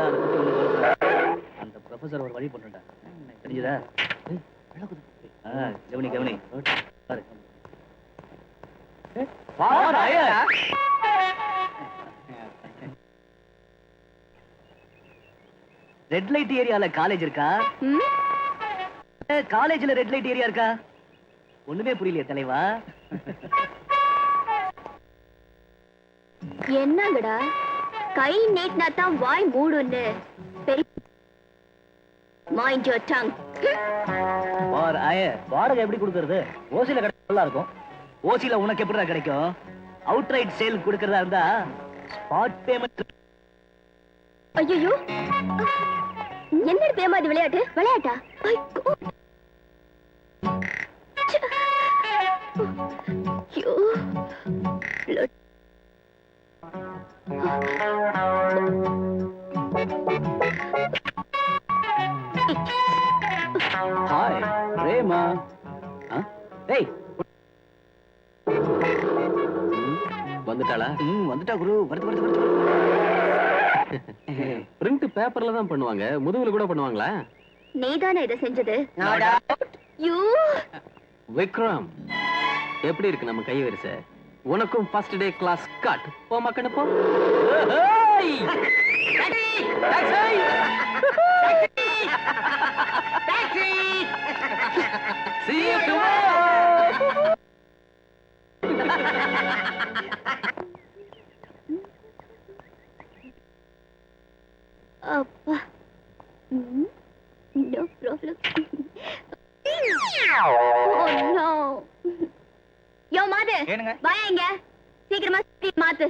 அதை பத்தி ஒண்ணு கவலைப்படாத. அந்த ப்ரொஃபசர் ஒரு வழி பண்ணுடா. தெரிஞ்சதா? கவனி கவனி. பாரு. ரெட் லைட் ஏரியால காலேஜ் இருக்கா? காலேஜ்ல ரெட் லைட் ஏரியா இருக்கா? ஒண்ணுமே புரியலையே தலைவா. என்னங்கடா கை நீட்டினா தான் வாய் மூடுன்னு மைண்ட் யுவர் டங். பார் ஆய வாடகை எப்படி கொடுக்கறது? ஓசில கிடைச்சா நல்லா இருக்கும். ஓசில உனக்கு எப்படிடா கிடைக்கும்? அவுட் ரைட் சேல் கொடுக்கறதா இருந்தா ஸ்பாட் பேமெண்ட். ஐயோ என்னடி பேமாதி விளையாட்டு? விளையாட்டா? ஐயோ ஹாய் ரேமா. டேய் வந்துட்டாளா? வந்துட்டா குரு. வருது வருது வருது. பிரிண்ட் பேப்பர்ல தான் பண்ணுவாங்க, முதுகுல கூட பண்ணுவாங்களா? நீதானே இதை செஞ்சது? யூ விக்ரம், எப்படி இருக்கு நம்ம கை வரிசை? உனக்கும் ஃபர்ஸ்ட் டே கிளாஸ் கட். போ மக்கனு போ. ஏய் taxi taxi see you tomorrow. அப்பா no problem. Oh no. யோ மாது வாயா இங்க சீக்கிரமா மாத்து.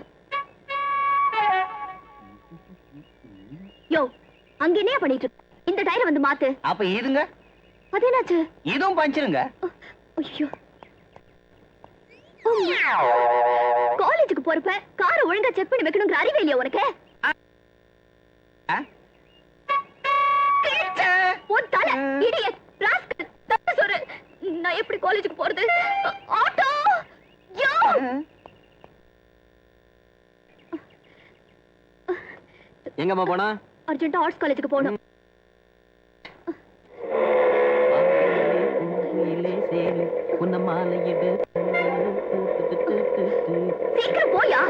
யோ அங்க என்ன பண்ணிட்டு இருக்க? இந்த டயரை வந்து மாத்து. அப்ப இதுங்க அது என்னாச்சு? இதுவும் பஞ்சிருங்க. ஐயோ காலேஜுக்கு போறப்ப காரை ஒழுங்கா செக் பண்ணி வைக்கணுங்கிற அறிவே இல்லையா உனக்கு? உன் தலை இடியட் ராஸ்கல் தப்பு சொல்லு. நான் எப்படி காலேஜுக்கு போறது? ஆட்டோ யோ எங்கம்மா போனா? அர்ஜென்ட்டா ஆர்ட்ஸ் காலேஜுக்கு போகணும். சீக்கிரம் போயா.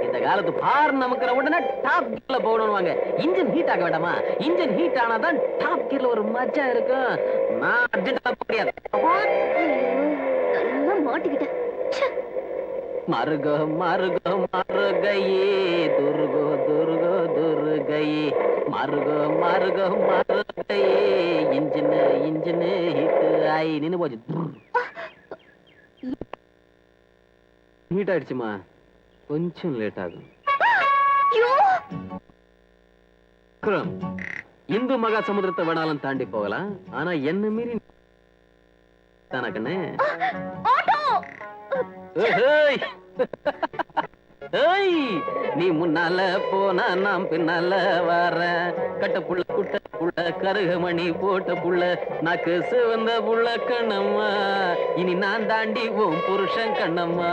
இந்த காலத்து பார் நமக்கு உடனே டாப் கியர்ல போகணும்வாங்க. இன்ஜின் ஹீட் ஆக வேண்டாமா? இன்ஜின் ஹீட் ஆனாதான் டாப் கியர்ல ஒரு மஜா இருக்கும். நான் அர்ஜென்ட்டா போக முடியாது. நல்லா மாட்டிக்கிட்டேன். மருக மருக மருகையே துர்கோ துர்கோ துர்கையே மருக மருக மருகையே இன்ஜின் இன்ஜின் ஹீட் ஆயி நின்னு போச்சு. ஹீட் ஆயிடுச்சுமா, கொஞ்சம் லேட் ஆகும். இந்து மகா சமுத்திரத்தை வேணாலும் தாண்டி போகலாம், ஆனா என்ன மீறி தானே. நீ முன்னால போனா நாம் பின்னால வர கட்ட புள்ள குட்ட புள்ள கருகமணி போட்ட புள்ள நாக்கு சிவந்த புள்ள கண்ணம்மா, இனி நான் தாண்டி உன் புருஷன் கண்ணம்மா.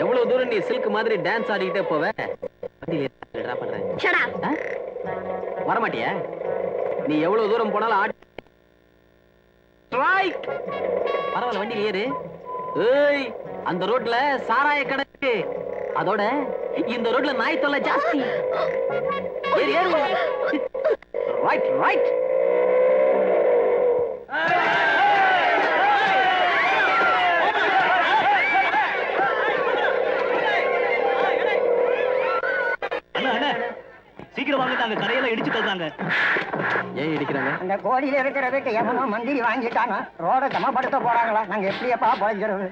எவ்வளவு தூரம் நீ சில்க் மாதிரி டான்ஸ் ஆடிக்கிட்டே போவ? வரமாட்டியா? நீ எவ்வளவு தூரம் போனாலும் ஆடி பரவாயில்ல, வண்டி ஏறு. ஏய், அந்த ரோட்ல சாராய கடை, அதோட இந்த ரோட்ல நாய் தொல்லை ஜாஸ்தி. ஏறு ஏறு. Right right. சீக்கிரம் வாங்க, அங்க கடையெல்லாம் இடிச்சு தள்ளுறாங்க. ஏன் இடிக்கிறாங்க? அந்த கோடியில இருக்கிற வீட்டை எவனோ மந்திரி வாங்கிட்டாங்க, ரோட சமப்படுத்த போறாங்களா? நாங்க எப்படியப்பா பொழைக்கிறது?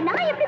நான் எப்படி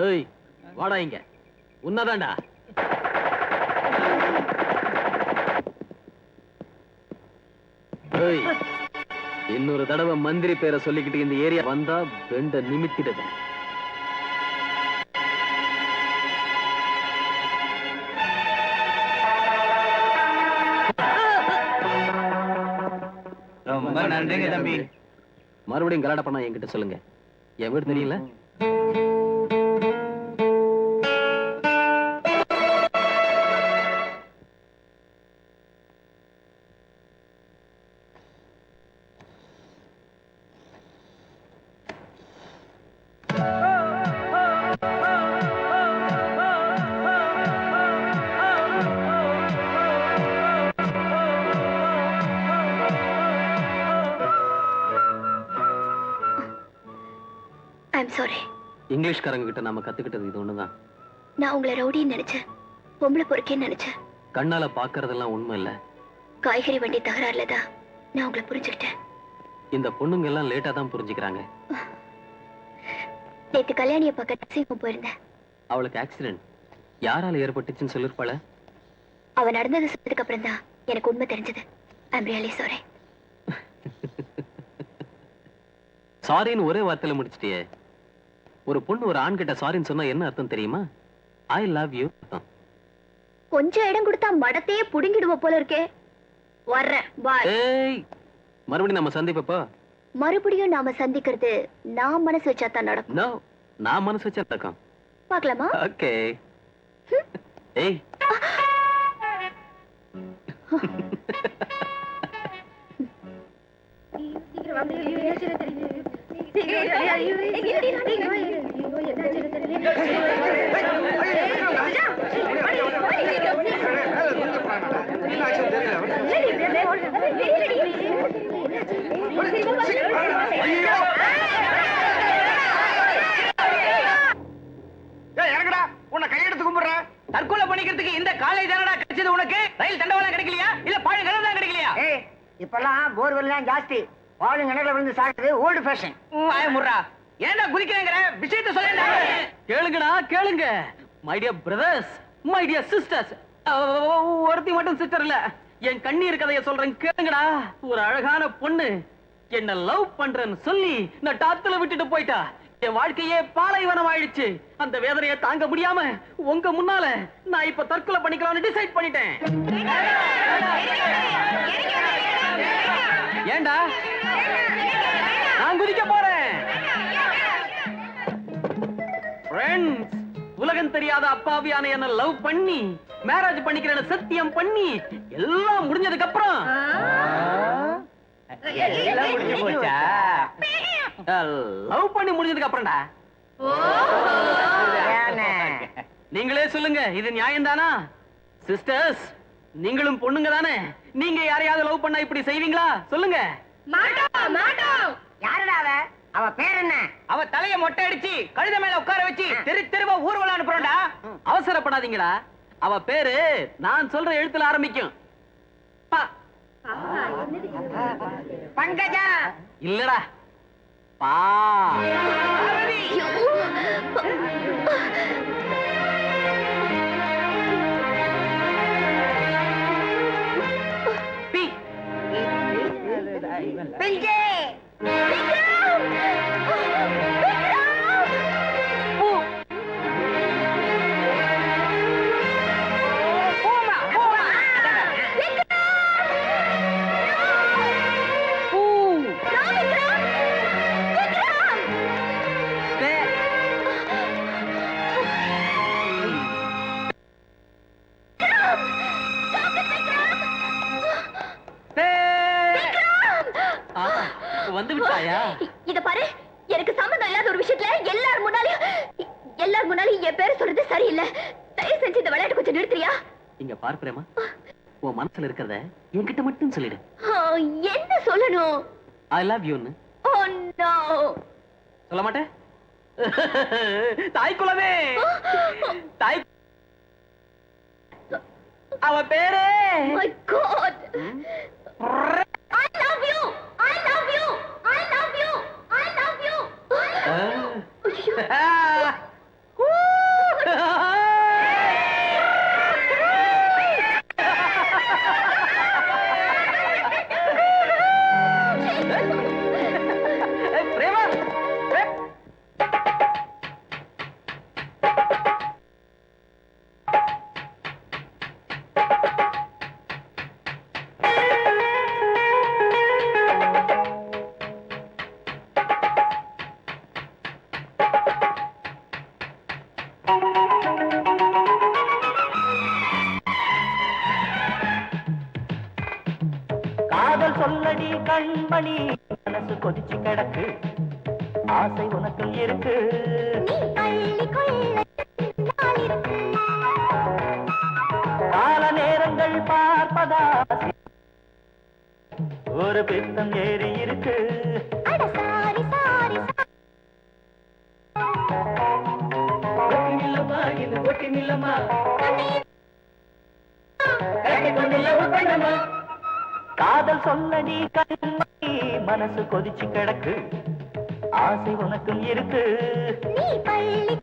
ஏய் வாடா இங்க. உன்னதான்டா. ஏய் இன்னொரு தடவை மந்திரி பேரை சொல்லிக்கிட்டு இந்த ஏரியா வந்தா பெண்ட நிமித்திடுது. ரொம்ப நன்றிங்க தம்பி. மறுபடியும் கலாட்டா பண்ணா என்கிட்ட சொல்லுங்க. என் வீடு தெரியல. I'm sorry. இங்கிலீஷ்காரங்க கிட்ட நாம கத்துக்கிட்டது இது ஒண்ணுதான். நான் உங்களை ரவுடின்னு நினைச்சேன், பொம்பளை பொறுக்கேன்னு நினைச்சேன். கண்ணால பாக்குறதெல்லாம் உண்மை இல்ல. காய்கறி வண்டி தகராறுல தான் நான் உங்களை புரிஞ்சுக்கிட்டேன். இந்த பொண்ணுங்க எல்லாம் லேட்டா தான் புரிஞ்சுக்கிறாங்க. நேத்து கல்யாணிய பக்கத்து சீமம் போயிருந்தேன். அவளுக்கு ஆக்சிடென்ட் யாரால ஏற்பட்டுச்சுன்னு சொல்லிருப்பாள. அவ நடந்தது சொன்னதுக்கு அப்புறம் தான் எனக்கு உண்மை தெரிஞ்சது. I'm really sorry. சாரின்னு ஒரே வார்த்தையில முடிச்சிட்டியே. ஒரு பொண்ணு ஒரு ஆண் கிட்ட சாரின்னு சொன்னா என்ன அர்த்தம் தெரியுமா? ஐ லவ் யூ அர்த்தம். கொஞ்சம் இடம் கொடுத்தா மடத்தையே புடுங்கிடுவ போல இருக்கே. வர்றேன், பாய். ஏய் மறுபடியும் நம்ம சந்திப்பப்போ. மறுபடியும் நாம சந்திக்கிறது நான் மனசு வச்சா தான் நடக்கும். நோ, நான் மனசு வச்சா நடக்கும். பார்க்கலாமா? ஓகே. ஏய் உன்னை கையெடுத்து கும்பிடுறேன். தற்கொலை பண்ணிக்கிறதுக்கு இந்த காலேஜ் தானடா கிடைச்சது உனக்கு? ரயில் தண்டவாளம் கிடைக்கலையா? இல்ல பாழ் கிணறு தான் கிடைக்கலையா? ஏய் இப்பெல்லாம் போர்வெல்லாம் ஜாஸ்தி. பாலும் கிணறுல விழுந்து சாகுறது ஓல்டு ஃபேஷன். முர்ரா ஏன்டா குதிக்கிறேங்கிற விஷயத்தை சொல்லேன்டா. கேளுங்கடா கேளுங்க. My dear brothers, my dear sisters. ஒருத்தி மட்டும் சிஸ்டர் இல்ல, என் கண்ணீர் கதைய சொல்றேன் கேளுங்கடா. ஒரு அழகான பொண்ணு என்ன லவ் பண்றேன்னு சொல்லி நான் டாத்துல விட்டுட்டு போயிட்டா. என் வாழ்க்கையே பாலைவனம் ஆயிடுச்சு. அந்த வேதனையை தாங்க முடியாம உங்க முன்னால நான் இப்ப தற்கொலை பண்ணிக்கலாம்னு டிசைட் பண்ணிட்டேன். ஏண்டா நான் குதிக்க போறேன். ஃப்ரெண்ட்ஸ், உலகம் தெரியாத அப்பாவியான என்ன லவ் பண்ணி மேரேஜ் பண்ணிக்கிறேன்னு சத்தியம் பண்ணி எல்லாம் முடிஞ்சதுக்கு அப்புறம் லவ் பண்ணி முடிஞ்சதுக்கு அப்புறம்டா நீங்களே சொல்லுங்க, இது நியாயம் தானா? சிஸ்டர்ஸ், நீங்களும் பொண்ணுங்க தானே? நீங்க யாரையாவது லவ் பண்ணா இப்படி செய்வீங்களா? சொல்லுங்க. யாருடா அவ? அவ பேர் என்ன? அவ தலைய மொட்டை அடிச்சு கழுத மேல உட்கார வச்சு தெரு தெருவா ஊர்வலம் அனுப்புறோம்டா. அவசரப்படாதீங்களா. அவ பேரு நான் சொல்ற எழுத்துல ஆரம்பிக்கும். பங்கஜா. இல்லடா, பா. பி. பிஞ்சே. வந்து விட்டாயா? இத பாரு, எனக்கு சம்பந்தம் இல்லாத ஒரு விஷயத்துல எல்லார் முன்னாலும் என் பேரை சொல்றது சரியில்லை. தயவு செஞ்சு இந்த விளையாட்டு கொஞ்சம் நிறுத்துறியா? இங்க பார் பிரேமா, உன் மனசுல இருக்கிறத என்கிட்ட மட்டும் சொல்லிடு. என்ன சொல்லணும்? I love you. Oh no. சொல்ல மாட்டேன். தாய் குலமே, தாய். அவ பேரே. My God. I love you. I love you. I love you. I love you. ஐயோ. சொல்லடி கண்மணி மனசு கொதிச்சு கிடக்கு ஆசை உனக்கு இருக்கு நீ பள்ளி கொள்ள கால நேரங்கள் பார்ப்பதா ஒரு பித்தம் ஏறி இருக்கு அட சாரி சாரி ஒட்டி நில்லமா இது ஒட்டி நில்லமா காதல் சொல்லடி கண்மணி மனசு கொதிச்சு கிடக்கு ஆசை உனக்கும் இருக்கு நீ பள்ளி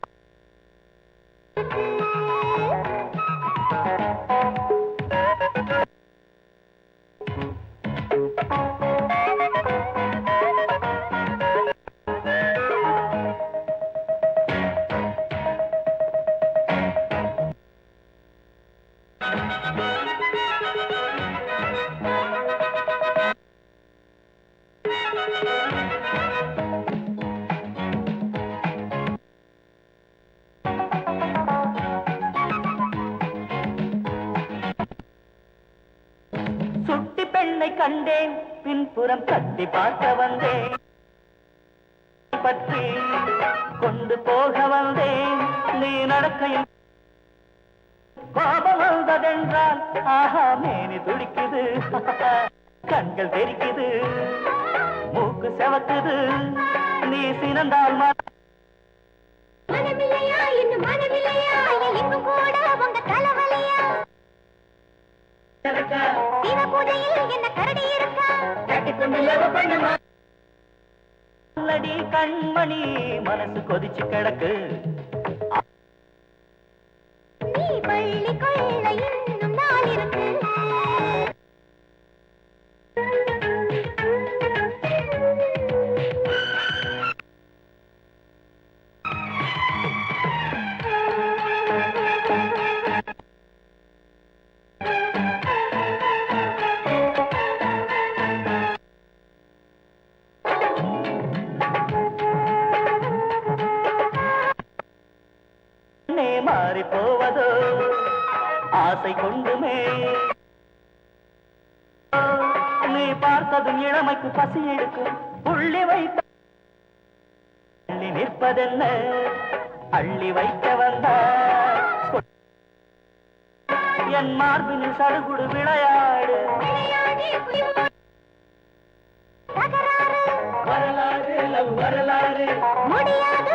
சுட்டி பெண்ணை கண்டேன் பின்புறம் தட்டி பார்க்க வந்தேன் பற்றி கொண்டு போக வந்தேன் நீ நடக்கையில் கோபம் வந்ததென்றால் ஆஹா மேனி துடிக்குது கண்கள் தெரிக்குது மூக்கு செவக்குது நீ சினந்தால் மனமில்லையா இன்னும் மனமில்லையா எங்கும் கூட உங்க தலைவலியா சிவ பூஜையில் என்ன கரடி இருக்கா சொல்லடி கண்மணி மனசு கொதிச்சு கிடக்கு நீ பள்ளி கொள்ள இன்னும் நாள் இருக்கு மாறி போவதோ ஆசை கொண்டுமே நீ பார்த்ததும் இளமைக்கு பசி எடுக்கும் புள்ளி வைத்த அள்ளி நிற்பதென்ன அள்ளி வைக்க வந்த என் மார்பினில் சடுகுடு விளையாடு வரலாறு லவ் வரலாறு முடியாது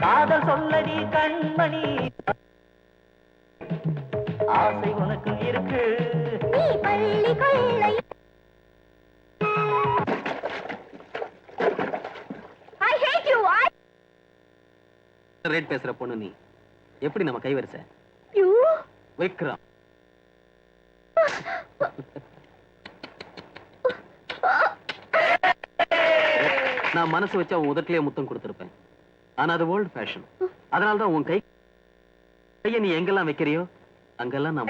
காதல் சொல்லடி கண்மணி ஆசை உனக்கு இருக்கு நீ பள்ளி கொள்ளை I hate you. ரேட் பேசுற பொண்ணு நீ எப்படி நம்ம கைவரிசை You விக்ரம் நான் மனசு வச்சு அவன் உதட்டிலே முத்தம் கொடுத்திருப்பேன் ஆனா அது ஓல்ட் ஃபேஷன் அதனாலதான் உன் கையை நீ எங்கெல்லாம் வைக்கிறியோ அங்கெல்லாம் நான்